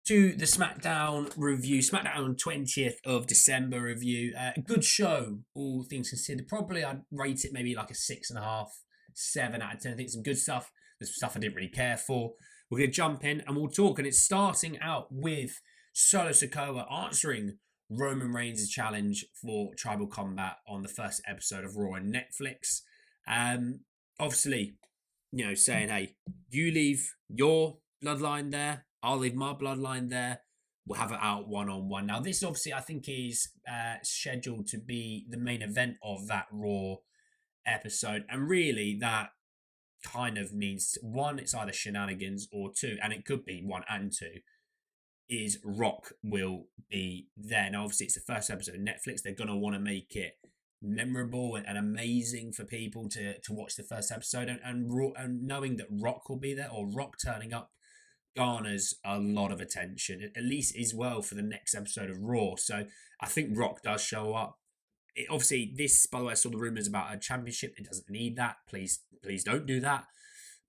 To the Smackdown review, Smackdown 20th of December review. A good show, all things considered. Probably I'd rate it maybe like a 6.5, 7 out of 10. I think some good stuff. There's some stuff I didn't really care for. We're going to jump in and we'll talk. And it's starting out with Solo Sikoa answering Roman Reigns' challenge for Tribal Combat on the first episode of Raw on Netflix. Obviously, saying, hey, you leave your bloodline there, I'll leave my bloodline there. We'll have it out one-on-one. Now, this obviously I think is scheduled to be the main event of that Raw episode. And really, that kind of means one, it's either shenanigans, or two, and it could be one and two, is Rock will be there. Now, obviously, it's the first episode of Netflix. They're going to want to make it memorable and amazing for people to watch the first episode. And knowing that Rock will be there, or Rock turning up, garners a lot of attention, at least as well for the next episode of Raw. So I think Rock does show up. Obviously, this, by the way, I saw the rumors about a championship. It doesn't need that. Please don't do that.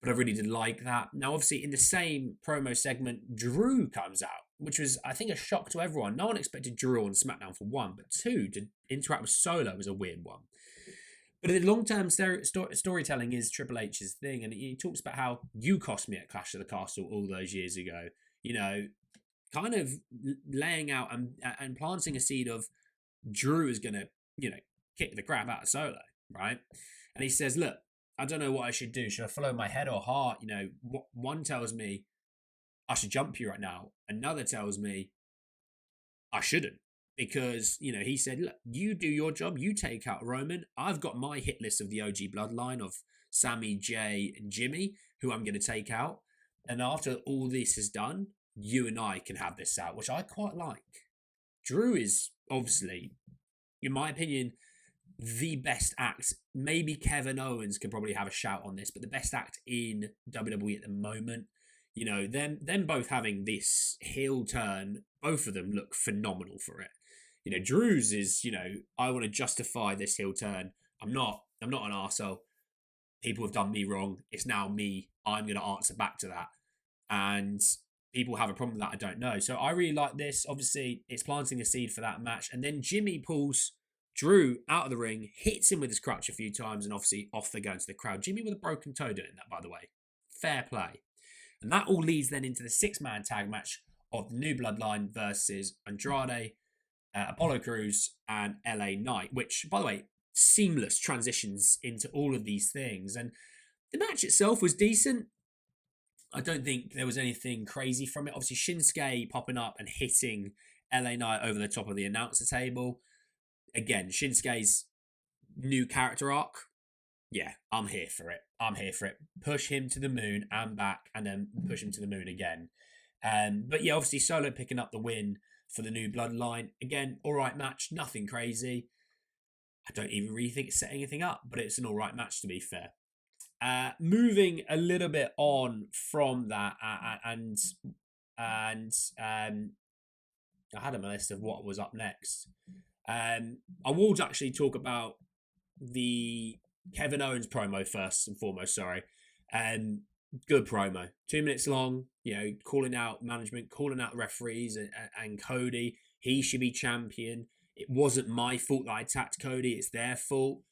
But I really did like that. Now, obviously, in the same promo segment, Drew comes out, which was, I think, a shock to everyone. No one expected Drew on SmackDown for one, but two, to interact with Solo was a weird one. But the long-term storytelling is Triple H's thing, and he talks about how you cost me at Clash of the Castle all those years ago. Kind of laying out and planting a seed of Drew is going to, kick the crap out of Solo, right? And he says, look, I don't know what I should do. Should I follow my head or heart? One tells me I should jump you right now. Another tells me I shouldn't. Because, he said, look, you do your job. You take out Roman. I've got my hit list of the OG bloodline of Sammy, Jay, and Jimmy, who I'm going to take out. And after all this is done, you and I can have this out, which I quite like. Drew is obviously, in my opinion, the best act. Maybe Kevin Owens can probably have a shout on this, but the best act in WWE at the moment. Them both having this heel turn, both of them look phenomenal for it. Drew's is, I want to justify this heel turn. I'm not an arsehole. People have done me wrong. It's now me. I'm going to answer back to that. And people have a problem with that. I don't know. So I really like this. Obviously, it's planting a seed for that match. And then Jimmy pulls Drew out of the ring, hits him with his crutch a few times, and obviously off they go into the crowd. Jimmy with a broken toe doing that, by the way. Fair play. And that all leads then into the 6-man tag match of the New Bloodline versus Andrade, Apollo Crews, and LA Knight, which, by the way, seamless transitions into all of these things. And the match itself was decent. I don't think there was anything crazy from it. Obviously, Shinsuke popping up and hitting LA Knight over the top of the announcer table. Again, Shinsuke's new character arc. Yeah, I'm here for it. Push him to the moon and back, and then push him to the moon again. But yeah, obviously Solo picking up the win for the New Bloodline. Again, all right match, nothing crazy. I don't even really think it's setting anything up, but it's an all right match to be fair. Moving a little bit on from that, and I had a list of what was up next. I will actually talk about the Kevin Owens promo first and foremost. Sorry, good promo, 2 minutes long. Calling out management, calling out referees, and Cody. He should be champion. It wasn't my fault that I attacked Cody. It's their fault.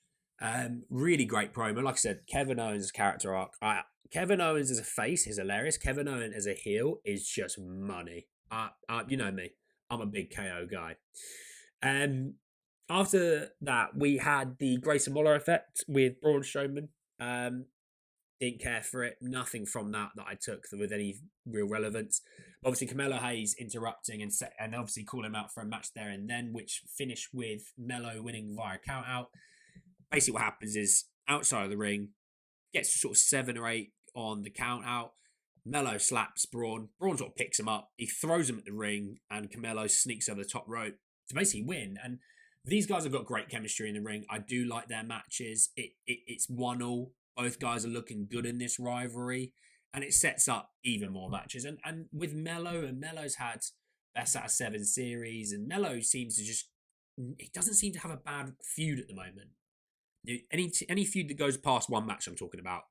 Really great promo. Like I said, Kevin Owens' character arc. Kevin Owens as a face is hilarious. Kevin Owens as a heel is just money. You know me. I'm a big KO guy. After that, we had the Grayson Waller effect with Braun Strowman. Didn't care for it. Nothing from that I took with any real relevance. Obviously, Carmelo Hayes interrupting and obviously calling him out for a match there and then, which finished with Melo winning via count out. Basically, what happens is outside of the ring, gets to sort of 7 or 8 on the count out. Melo slaps Braun. Braun sort of picks him up. He throws him at the ring, and Carmelo sneaks over the top rope to basically win. And these guys have got great chemistry in the ring. I do like their matches. It's 1-1. Both guys are looking good in this rivalry, and it sets up even more matches. And with Melo, and Melo's had best out of 7 series, and Melo seems to just, he doesn't seem to have a bad feud at the moment. Any feud that goes past one match, I'm talking about,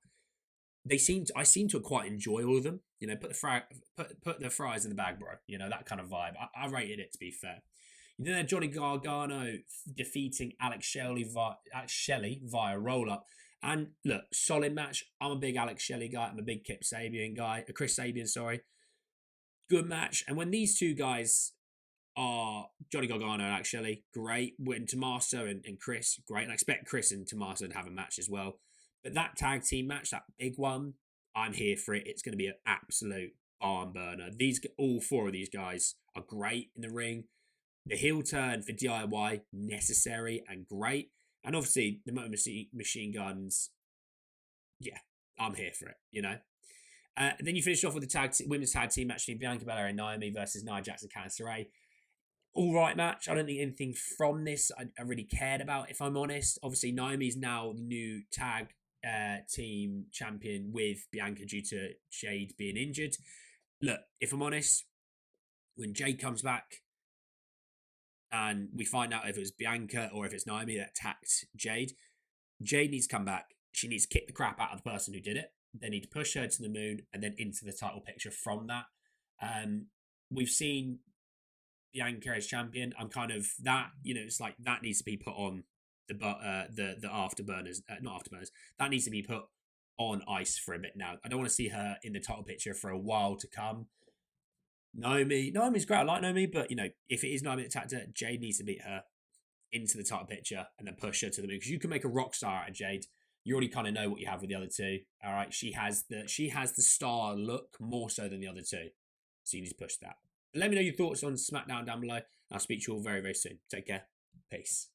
I seem to quite enjoy all of them. You know, put the fries in the bag, bro. You know, that kind of vibe. I rated it, to be fair. You then had Johnny Gargano defeating Alex Shelley via roll up. And look, solid match. I'm a big Alex Shelley guy. I'm a big Chris Sabian, sorry. Good match. And when these two guys are Johnny Gargano and Alex Shelley, great. When Tommaso and Chris, great. And I expect Chris and Tommaso to have a match as well. But that tag team match, that big one, I'm here for it. It's going to be an absolute barn burner. All four of these guys are great in the ring. The heel turn for DIY, necessary and great. And obviously, the Motor Machine Guns, yeah, I'm here for it, you know. Then you finish off with the women's tag team match between Bianca Belair and Naomi versus Nia Jax and Candice LeRae. All right match. I don't think anything from this I really cared about, if I'm honest. Obviously, Naomi's now the new tag team champion with Bianca due to Jade being injured. Look, if I'm honest, when Jade comes back and we find out if it was Bianca or if it's Naomi that attacked Jade needs to come back. She needs to kick the crap out of the person who did it. They need to push her to the moon and then into the title picture from that. We've seen Bianca as champion. I'm kind of that, you know, it's like that needs to be put on the afterburners, not afterburners. That needs to be put on ice for a bit now. I don't want to see her in the title picture for a while to come. Naomi's great. I like Naomi, but you know, if it is Naomi that attacked her, Jade needs to beat her into the title picture and then push her to the moon, because you can make a rock star out of Jade. You already kind of know what you have with the other two. All right, she has the star look more so than the other two, so you need to push that. Let me know your thoughts on SmackDown down below. I'll speak to you all very, very soon. Take care. Peace.